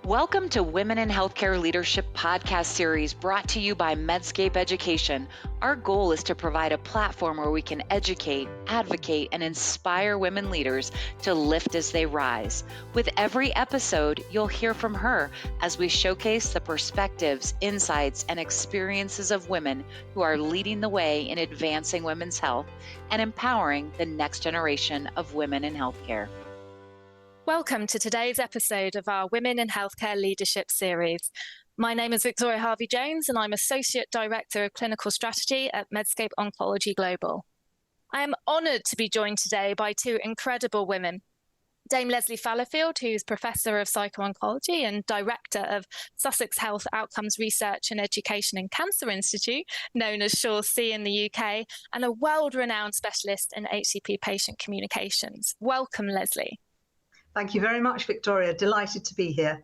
Welcome to Women in Healthcare Leadership podcast series brought to you by Medscape Education. Our goal is to provide a platform where we can educate, advocate, and inspire women leaders to lift as they rise. With every episode, you'll hear from her as we showcase the perspectives, insights, and experiences of women who are leading the way in advancing women's health and empowering the next generation of women in healthcare. Welcome to today's episode of our Women in Healthcare Leadership series. My name is Victoria Harvey-Jones and I'm Associate Director of Clinical Strategy at Medscape Oncology Global. I am honoured to be joined today by two incredible women. Dame Leslie Fallowfield, who's Professor of Psycho-Oncology and Director of Sussex Health Outcomes Research and Education and Cancer Institute, known as SURE-C in the UK, and a world-renowned specialist in HCP patient communications. Welcome, Leslie. Thank you very much, Victoria. Delighted to be here.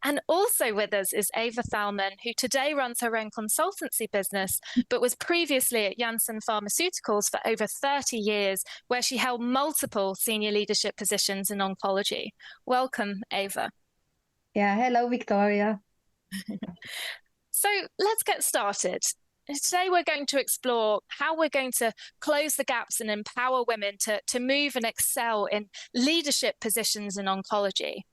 And also with us is Eva Thalman, who today runs her own consultancy business, but was previously at Janssen Pharmaceuticals for over 30 years, where she held multiple senior leadership positions in oncology. Welcome, Eva. Yeah, hello, Victoria. So let's get started. Today, we're going to explore how we're going to close the gaps and empower women to move and excel in leadership positions in oncology.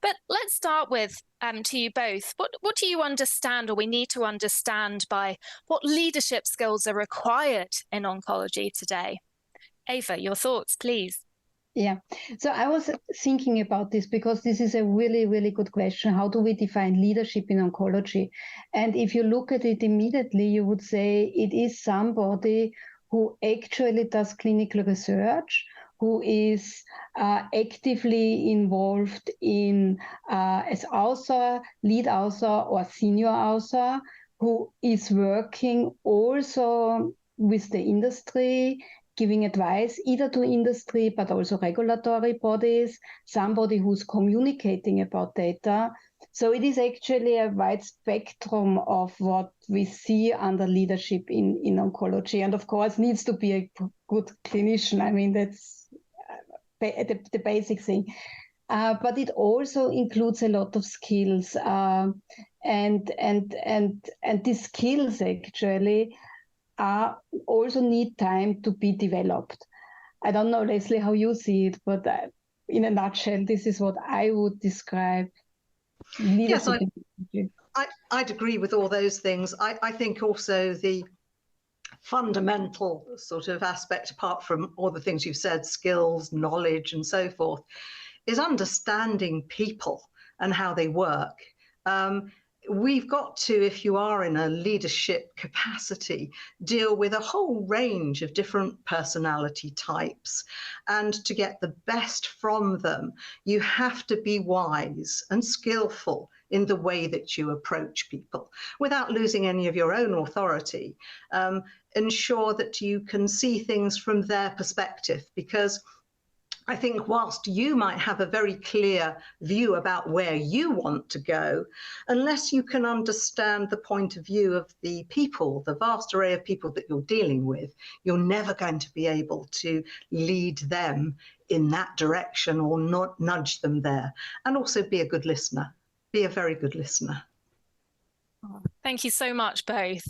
But let's start with, to you both, what do you understand or we need to understand by what leadership skills are required in oncology today? Eva, your thoughts, please. Yeah, so I was thinking about this because this is a really, really good question. How do we define leadership in oncology? And if you look at it immediately, you would say it is somebody who actually does clinical research, who is actively involved in as author, lead author, or senior author, who is working also with the industry, giving advice either to industry, but also regulatory bodies, somebody who's communicating about data. So it is actually a wide spectrum of what we see under leadership in oncology. And of course, needs to be a good clinician. I mean, that's the basic thing. But it also includes a lot of skills. And these skills actually also need time to be developed. I don't know, Leslie, how you see it, but in a nutshell, this is what I would describe leadership. Yes, I'd agree with all those things. I think also the fundamental sort of aspect, apart from all the things you've said, skills, knowledge, and so forth, is understanding people and how they work. We've got to, if you are in a leadership capacity, deal with a whole range of different personality types. And to get the best from them, you have to be wise and skillful in the way that you approach people without losing any of your own authority. Ensure that you can see things from their perspective, because I think whilst you might have a very clear view about where you want to go, unless you can understand the point of view of the people, the vast array of people that you're dealing with, you're never going to be able to lead them in that direction or not nudge them there. And also be a good listener, be a very good listener. Thank you so much, both.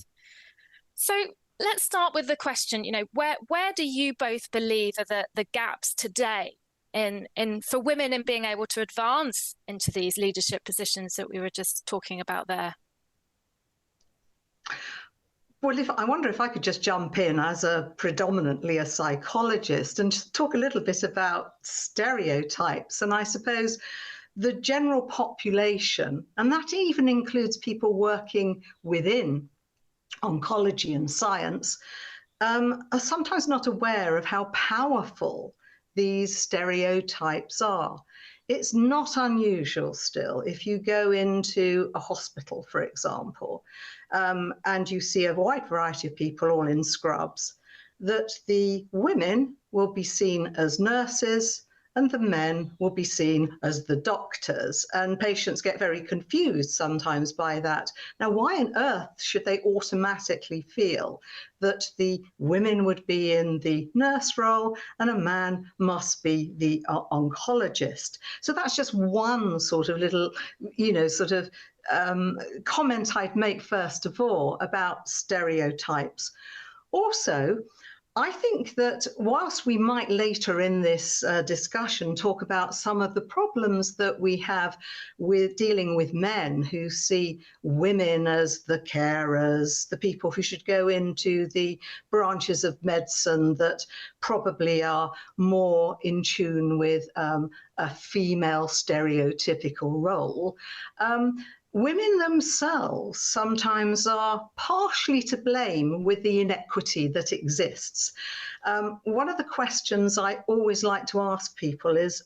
So let's start with the question, where do you both believe are the gaps today in for women in being able to advance into these leadership positions that we were just talking about there? Well, I wonder if I could just jump in as predominantly a psychologist and just talk a little bit about stereotypes. And I suppose the general population, and that even includes people working within oncology and science, are sometimes not aware of how powerful these stereotypes are. It's not unusual still if you go into a hospital, for example, and you see a wide variety of people all in scrubs, that the women will be seen as nurses and the men will be seen as the doctors. And patients get very confused sometimes by that. Now, why on earth should they automatically feel that the women would be in the nurse role and a man must be the oncologist? So that's just one sort of little, comment I'd make first of all about stereotypes. Also, I think that whilst we might later in this discussion talk about some of the problems that we have with dealing with men who see women as the carers, the people who should go into the branches of medicine that probably are more in tune with a female stereotypical role, women themselves sometimes are partially to blame with the inequity that exists. One of the questions I always like to ask people is,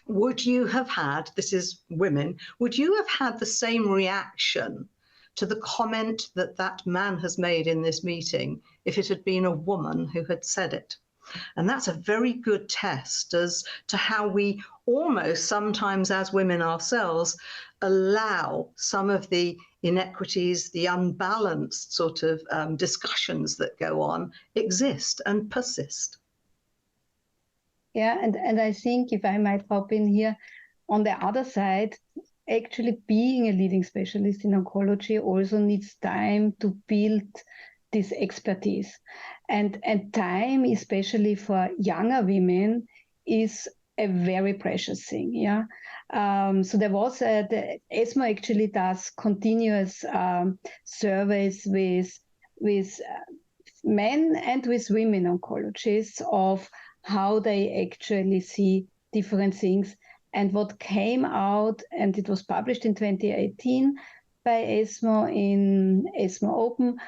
would you have had, this is women, would you have had the same reaction to the comment that that man has made in this meeting if it had been a woman who had said it? And that's a very good test as to how we almost sometimes as women ourselves allow some of the inequities, the unbalanced sort of discussions that go on exist and persist. Yeah, and I think if I might pop in here, on the other side, actually being a leading specialist in oncology also needs time to build this expertise. And time, especially for younger women, is a very precious thing. Yeah. So there was the ESMO actually does continuous surveys with men and with women oncologists of how they actually see different things. And what came out, and it was published in 2018 by ESMO in ESMO Open,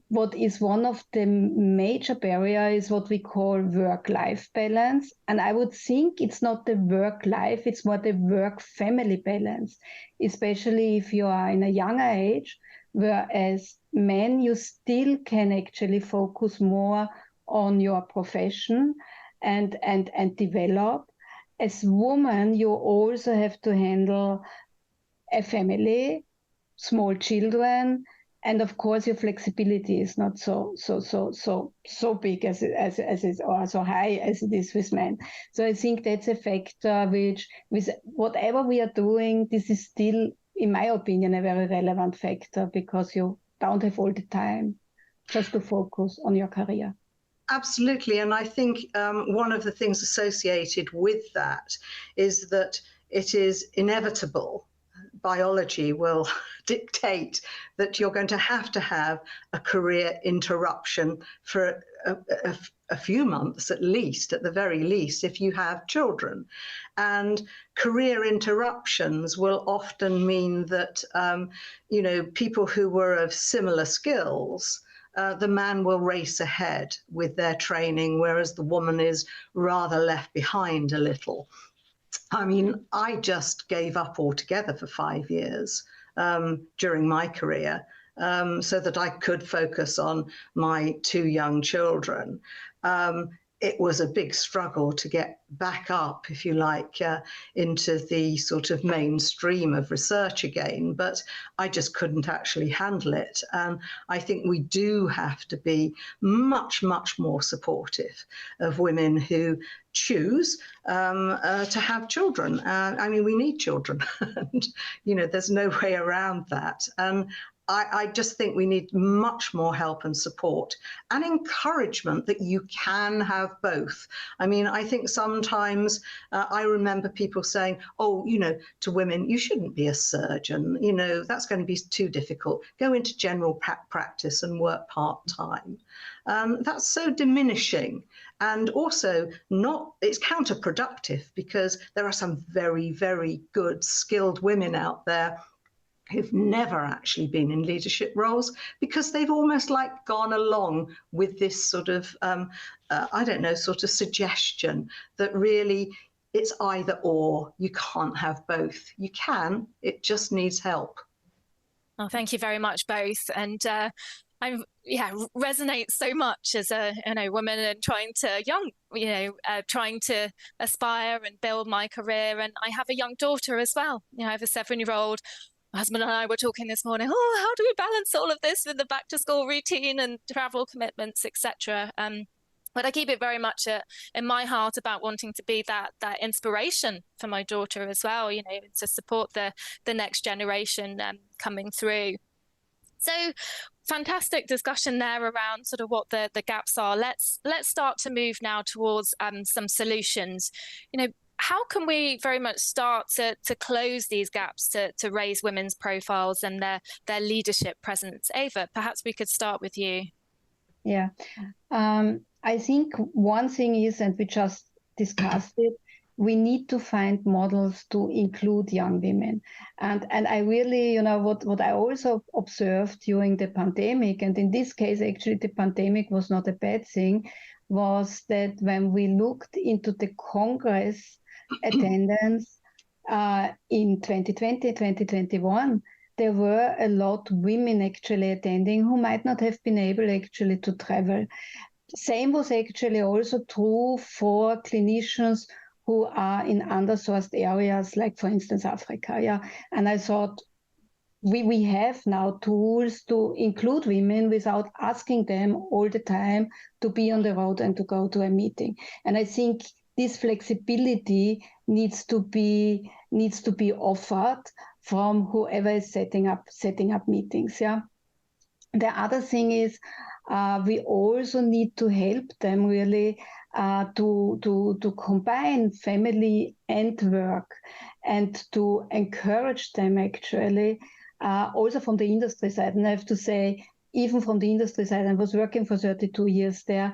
what is one of the major barriers is what we call work-life balance. And I would think it's not the work-life, it's more the work-family balance, especially if you are in a younger age, whereas men, you still can actually focus more on your profession and develop. As woman, you also have to handle a family, small children, and of course, your flexibility is not so big as it or so high as it is with men. So I think that's a factor which, with whatever we are doing, this is still, in my opinion, a very relevant factor because you don't have all the time just to focus on your career. Absolutely, and I think one of the things associated with that is that it is inevitable. Biology will dictate that you're going to have a career interruption for a few months at least, at the very least, if you have children. And career interruptions will often mean that, people who were of similar skills, the man will race ahead with their training, whereas the woman is rather left behind a little. I mean, I just gave up altogether for 5 years during my career so that I could focus on my 2 young children. It was a big struggle to get back up, if you like, into the sort of mainstream of research again, but I just couldn't actually handle it. And I think we do have to be much, much more supportive of women who choose to have children. I mean, we need children, and, there's no way around that. And I just think we need much more help and support and encouragement that you can have both. I mean, I think sometimes I remember people saying, to women, you shouldn't be a surgeon. That's going to be too difficult. Go into general practice and work part-time. That's so diminishing. And also it's counterproductive because there are some very, very good skilled women out there who've never actually been in leadership roles because they've almost like gone along with this sort of, sort of suggestion that really it's either or, you can't have both. You can, it just needs help. Oh, thank you very much, both. And resonates so much as a woman and trying to aspire and build my career. And I have a young daughter as well. I have a 7-year-old. My husband and I were talking this morning. Oh, how do we balance all of this with the back to school routine and travel commitments, etc. But I keep it very much in my heart about wanting to be that inspiration for my daughter as well. To support the next generation coming through. So fantastic discussion there around sort of what the gaps are. Let's start to move now towards some solutions. How can we very much start to close these gaps to raise women's profiles and their leadership presence? Ava, perhaps we could start with you. Yeah, I think one thing is, and we just discussed it, we need to find models to include young women. And I really, what I also observed during the pandemic, and in this case, actually, the pandemic was not a bad thing, was that when we looked into the Congress attendance in 2020, 2021, there were a lot of women actually attending who might not have been able actually to travel. Same was actually also true for clinicians who are in undersourced areas, like, for instance, Africa. Yeah. And I thought we have now tools to include women without asking them all the time to be on the road and to go to a meeting. And I think this flexibility needs to be offered from whoever is setting up meetings. Yeah. The other thing is we also need to help them really to combine family and work, and to encourage them actually also from the industry side. And I have to say, even from the industry side, I was working for 32 years there.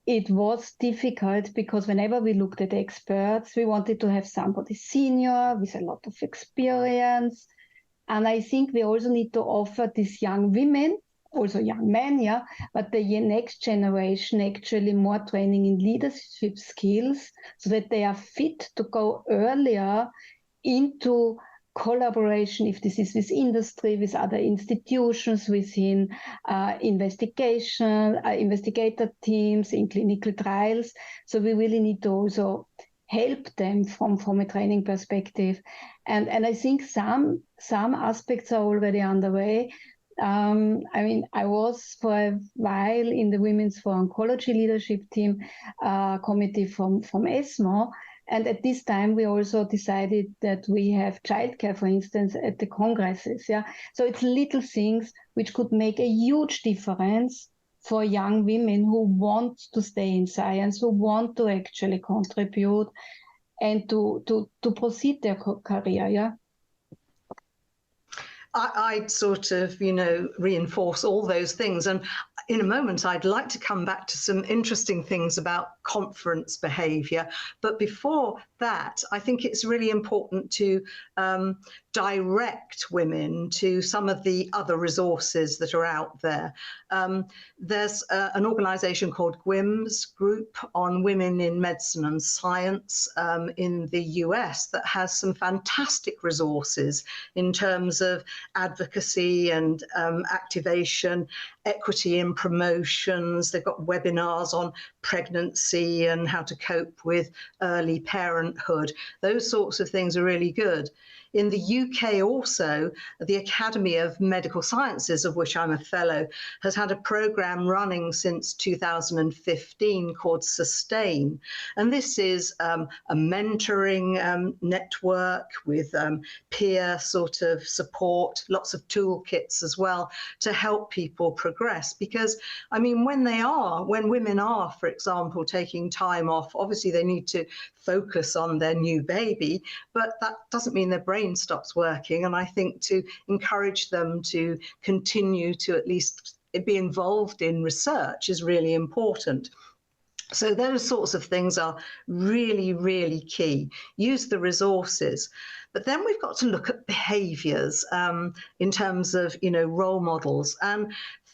It was difficult because whenever we looked at experts, we wanted to have somebody senior with a lot of experience. And I think we also need to offer these young women, also young men, yeah, but the next generation actually more training in leadership skills so that they are fit to go earlier into collaboration, if this is with industry, with other institutions, within investigator teams, in clinical trials. So we really need to also help them from a training perspective. And I think some aspects are already underway. I was for a while in the Women's for Oncology leadership team committee from ESMO. And at this time, we also decided that we have childcare, for instance, at the congresses. Yeah, so it's little things which could make a huge difference for young women who want to stay in science, who want to actually contribute and to proceed their career. Yeah. I'd sort of, reinforce all those things. And in a moment, I'd like to come back to some interesting things about conference behaviour. But before that, I think it's really important to direct women to some of the other resources that are out there. There's an organisation called GWIMS, Group on Women in Medicine and Science, in the US, that has some fantastic resources in terms of advocacy and activation, equity in promotions. They've got webinars on pregnancy and how to cope with early parenthood. Those sorts of things are really good. In the UK also, the Academy of Medical Sciences, of which I'm a fellow, has had a programme running since 2015 called Sustain. And this is a mentoring network with peer sort of support, lots of toolkits as well to help people progress. Because, when women are, for example, taking time off, obviously they need to focus on their new baby, but that doesn't mean their brain stops working. And I think to encourage them to continue to at least be involved in research is really important. So those sorts of things are really, really key. Use the resources. But then we've got to look at behaviours in terms of, role models. And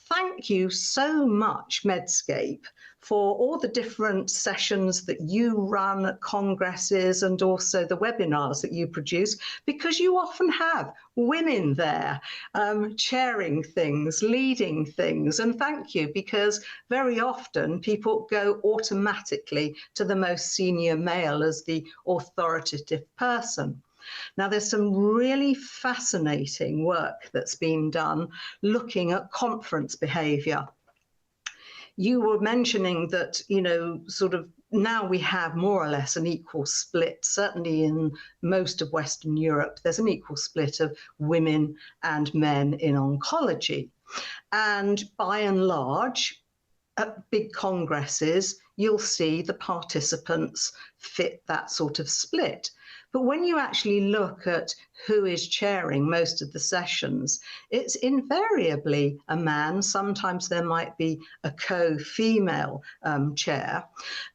thank you so much, Medscape, for all the different sessions that you run at congresses and also the webinars that you produce, because you often have women there chairing things, leading things. And thank you, because very often people go automatically to the most senior male as the authoritative person. Now, there's some really fascinating work that's been done looking at conference behaviour. You were mentioning that, you know, sort of now we have more or less an equal split. Certainly in most of Western Europe, there's an equal split of women and men in oncology. And by and large, at big congresses, you'll see the participants fit that sort of split. But when you actually look at who is chairing most of the sessions, it's invariably a man. Sometimes there might be a co-female chair.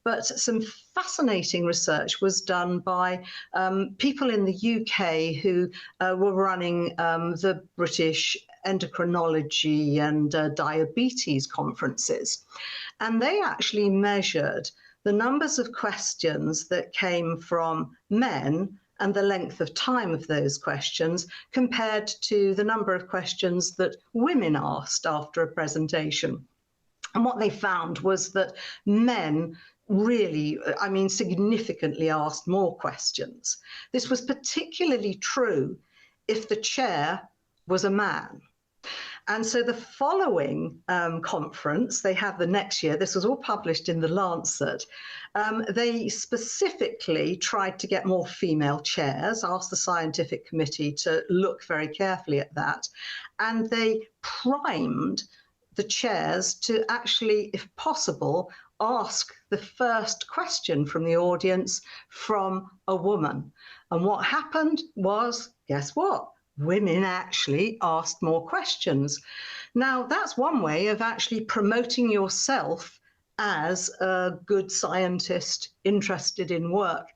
But some fascinating research was done by people in the UK who were running the British endocrinology and diabetes conferences. And they actually measured the numbers of questions that came from men and the length of time of those questions compared to the number of questions that women asked after a presentation. And what they found was that men really, I mean, significantly asked more questions. This was particularly true if the chair was a man. And so the following conference they had the next year, this was all published in The Lancet, they specifically tried to get more female chairs, asked the scientific committee to look very carefully at that, and they primed the chairs to actually, if possible, ask the first question from the audience from a woman. And what happened was, guess what? Women actually asked more questions. Now, that's one way of actually promoting yourself as a good scientist interested in work.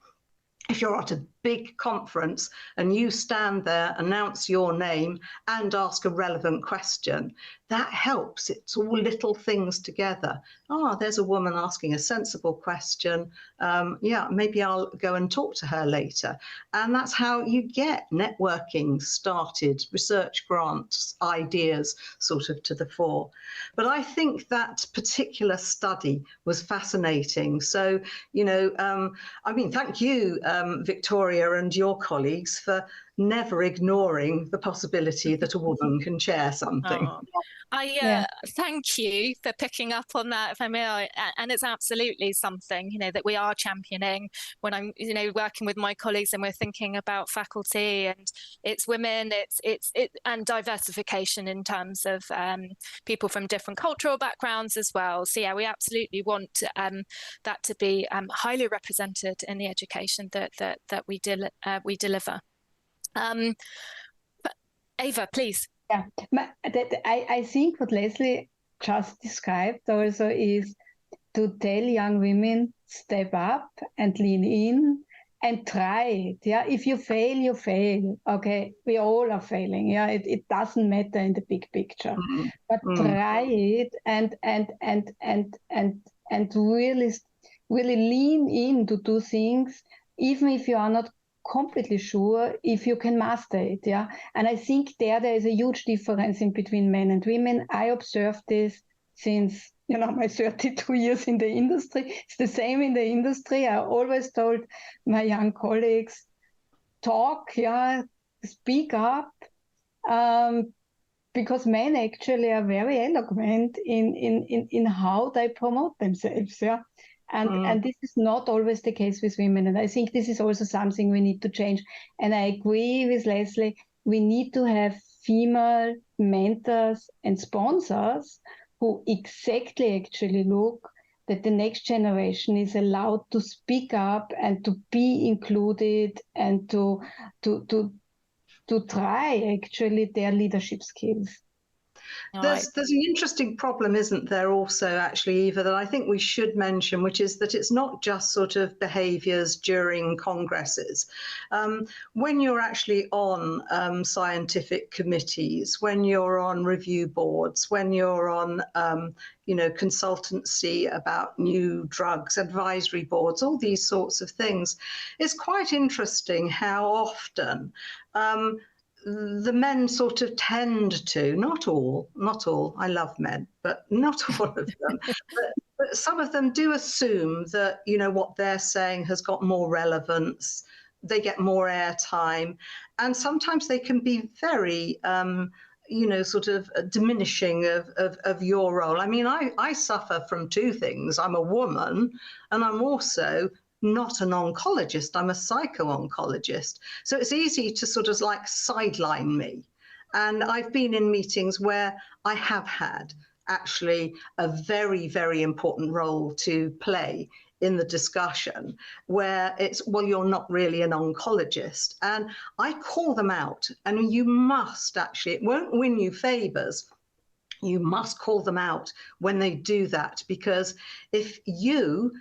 If you're at a big conference and you stand there, announce your name and ask a relevant question, that helps. It's all little things together. Oh, there's a woman asking a sensible question. Yeah, maybe I'll go and talk to her later. And that's how you get networking started, research grants, ideas sort of to the fore. But I think that particular study was fascinating. So, you know, I mean, thank you, Victoria, and your colleagues for never ignoring the possibility that a woman can chair something. Thank you for picking up on that, if I may. And it's absolutely something, you know, that we are championing when I'm, you know, working with my colleagues and we're thinking about faculty, and it's women, it's and diversification in terms of people from different cultural backgrounds as well. So yeah, we absolutely want that to be highly represented in the education that we deliver. Ava, please. Yeah, I think what Leslie just described also is to tell young women, step up and lean in and try it. Yeah, if you fail, you fail. Okay, we all are failing. Yeah, it doesn't matter in the big picture, but try it and really lean in to do things, even if you are not completely sure if you can master it. Yeah, and I think there is a huge difference in between men and women. I observed this since, you know, my 32 years in the industry. It's the same in the industry. I always told my young colleagues, talk, yeah, speak up, because men actually are very eloquent in how they promote themselves. Yeah. And this is not always the case with women. And I think this is also something we need to change. And I agree with Leslie, we need to have female mentors and sponsors who exactly actually look that the next generation is allowed to speak up and to be included and to try actually their leadership skills. There's an interesting problem, isn't there, also, actually, Eva, that I think we should mention, which is that it's not just sort of behaviours during congresses. When you're actually on scientific committees, when you're on review boards, when you're on consultancy about new drugs, advisory boards, all these sorts of things, it's quite interesting how often the men sort of tend to, not all, I love men, but not all of them, but some of them do assume that, what they're saying has got more relevance, they get more airtime, and sometimes they can be very, sort of diminishing of your role. I mean, I suffer from two things. I'm a woman, and I'm also not an oncologist, I'm a psycho-oncologist. So it's easy to sort of like sideline me. And I've been in meetings where I have had actually a very, very important role to play in the discussion, where it's, well, you're not really an oncologist. And I call them out, and you must actually, it won't win you favors. You must call them out when they do that, because if you,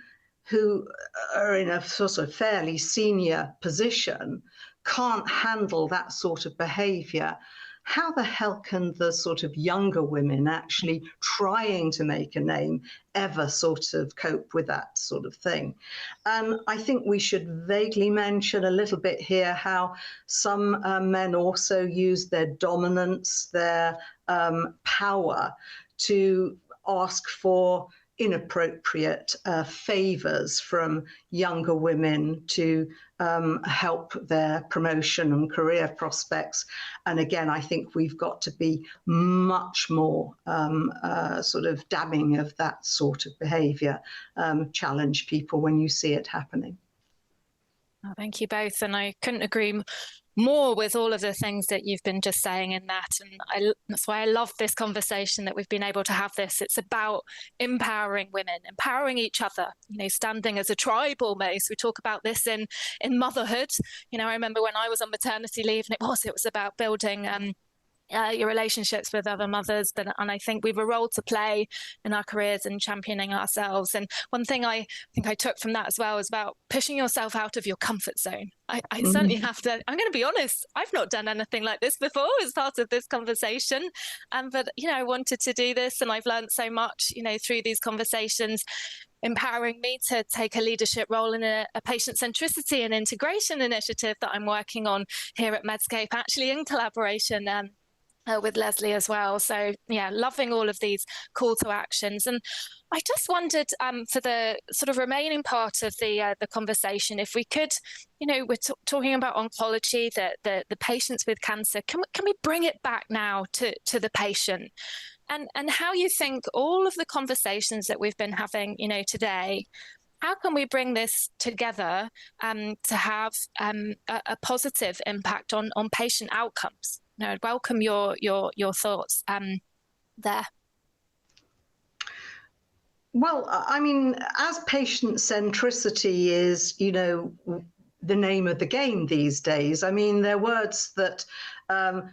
who are in a sort of fairly senior position, can't handle that sort of behavior, how the hell can the sort of younger women actually trying to make a name ever sort of cope with that sort of thing? And I think we should vaguely mention a little bit here how some men also use their dominance, their power to ask for inappropriate favors from younger women to help their promotion and career prospects. And again, I think we've got to be much more sort of damning of that sort of behavior. Challenge people when you see it happening. Oh, thank you both. And I couldn't agree more with all of the things that you've been just saying in that. And that's why I love this conversation, that we've been able to have this. It's about empowering women, empowering each other, standing as a tribe almost. We talk about this in motherhood. I remember when I was on maternity leave, and it was about building your relationships with other mothers, and I think we've a role to play in our careers and championing ourselves. And one thing I think I took from that as well is about pushing yourself out of your comfort zone. I certainly have to, I'm going to be honest, I've not done anything like this before as part of this conversation. But, I wanted to do this, and I've learned so much, through these conversations, empowering me to take a leadership role in a patient centricity and integration initiative that I'm working on here at Medscape, actually in collaboration with Leslie as well. So yeah, loving all of these call to actions. And I just wondered for the sort of remaining part of the conversation, if we could, we're talking about oncology, the patients with cancer, can we bring it back now to the patient? And how you think all of the conversations that we've been having, today, how can we bring this together to have a positive impact on patient outcomes? I'd welcome your thoughts there. Well, I mean, as patient centricity is, the name of the game these days. I mean, they're words that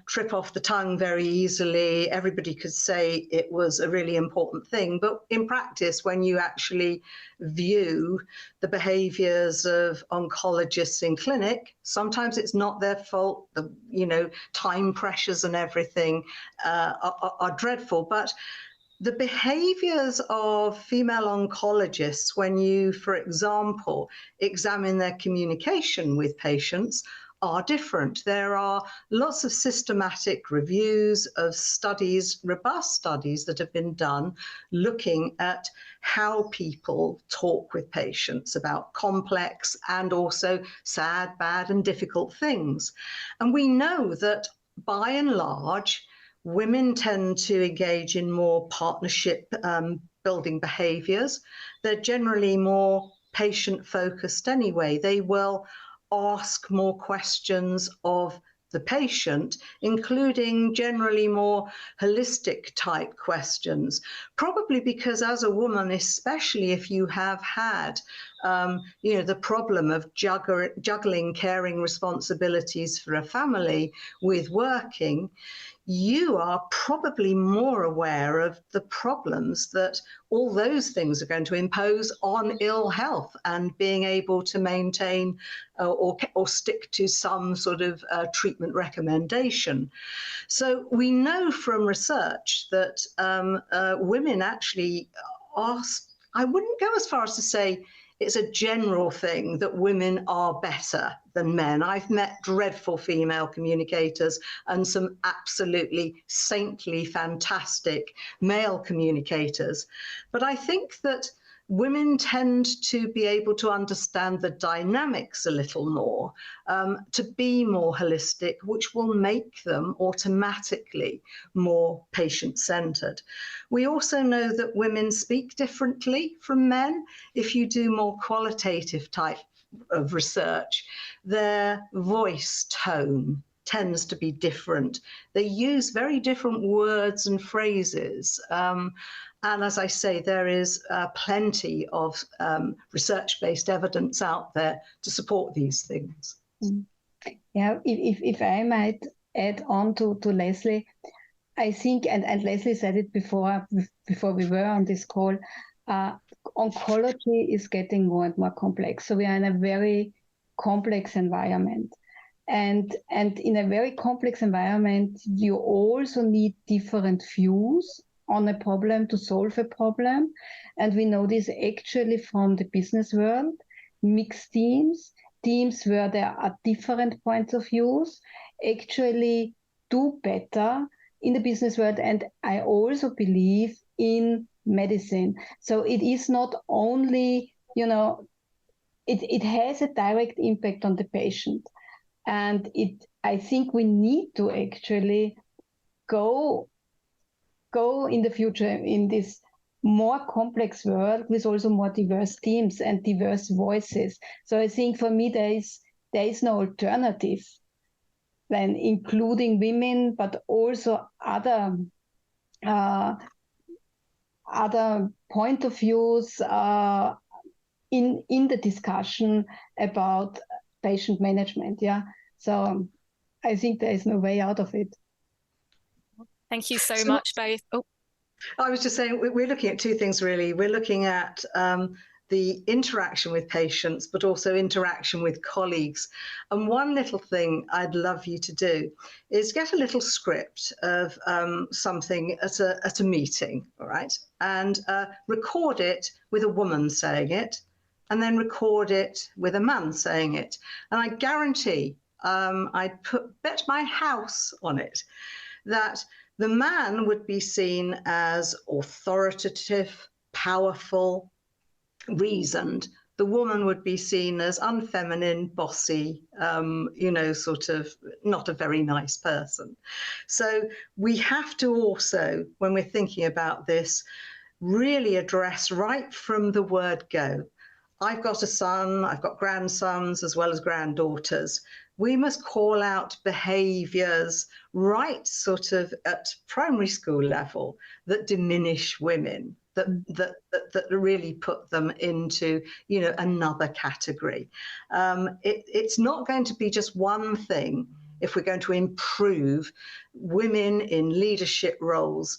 trip off the tongue very easily. Everybody could say it was a really important thing. But in practice, when you actually view the behaviors of oncologists in clinic, sometimes it's not their fault. The, time pressures and everything are dreadful. But the behaviors of female oncologists, when you, for example, examine their communication with patients, are different. There are lots of systematic reviews of studies, robust studies that have been done looking at how people talk with patients about complex and also sad, bad, and difficult things. And we know that by and large, women tend to engage in more partnership building behaviors. They're generally more patient-focused anyway. They will ask more questions of the patient, including generally more holistic type questions, probably because as a woman, especially if you have had the problem of juggling caring responsibilities for a family with working, you are probably more aware of the problems that all those things are going to impose on ill health and being able to maintain or stick to some sort of treatment recommendation. So we know from research that women actually are, I wouldn't go as far as to say it's a general thing that women are better than men. I've met dreadful female communicators and some absolutely saintly, fantastic male communicators. But I think that women tend to be able to understand the dynamics a little more, to be more holistic, which will make them automatically more patient-centered. We also know that women speak differently from men. If you do more qualitative type of research, their voice tone tends to be different. They use very different words and phrases. And as I say, there is plenty of research-based evidence out there to support these things. Yeah, if I might add on to Leslie, I think, and Leslie said it before we were on this call, oncology is getting more and more complex. So we are in a very complex environment. And in a very complex environment, you also need different views on a problem to solve a problem. And we know this actually from the business world, mixed teams where there are different points of views actually do better in the business world. And I also believe in medicine. So it is not only, it has a direct impact on the patient. And I think we need to actually go in the future in this more complex world with also more diverse teams and diverse voices. So I think for me there is no alternative than including women, but also other point of views in the discussion about patient management. Yeah. So I think there is no way out of it. Thank you so much, both. Oh. I was just saying, we're looking at two things, really. We're looking at the interaction with patients, but also interaction with colleagues. And one little thing I'd love you to do is get a little script of something at a meeting, all right? And record it with a woman saying it, and then record it with a man saying it. And I guarantee, I'd bet my house on it, that the man would be seen as authoritative, powerful, reasoned. The woman would be seen as unfeminine, bossy, sort of not a very nice person. So we have to also, when we're thinking about this, really address right from the word go. I've got a son, I've got grandsons as well as granddaughters. We must call out behaviours right sort of at primary school level that diminish women, that really put them into, another category. It's not going to be just one thing if we're going to improve women in leadership roles.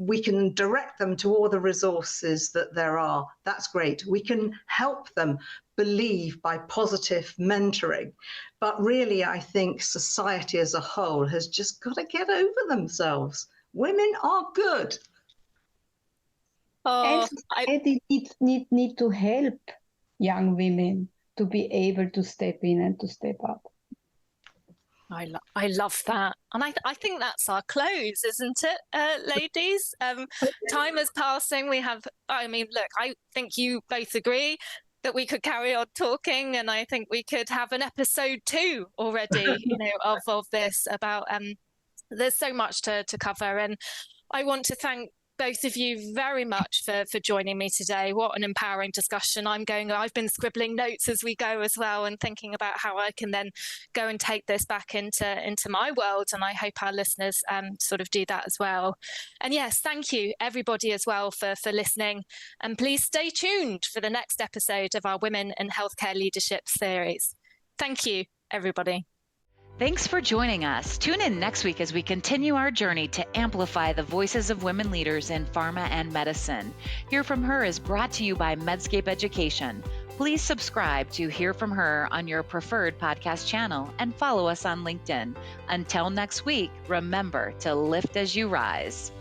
We can direct them to all the resources that there are. That's great. We can help them believe by positive mentoring. But really, I think society as a whole has just got to get over themselves. Women are good. And society need to help young women to be able to step in and to step up. I love that. And I think that's our close, isn't it, ladies? Time is passing. I think you both agree that we could carry on talking, and I think we could have an episode 2 already, of this about, there's so much to cover. And I want to thank both of you very much for joining me today. What an empowering discussion. I've been scribbling notes as we go as well, and thinking about how I can then go and take this back into my world. And I hope our listeners sort of do that as well. And yes, thank you everybody as well for listening. And please stay tuned for the next episode of our Women in Healthcare Leadership series. Thank you, everybody. Thanks for joining us. Tune in next week as we continue our journey to amplify the voices of women leaders in pharma and medicine. Hear From Her is brought to you by Medscape Education. Please subscribe to Hear From Her on your preferred podcast channel and follow us on LinkedIn. Until next week, remember to lift as you rise.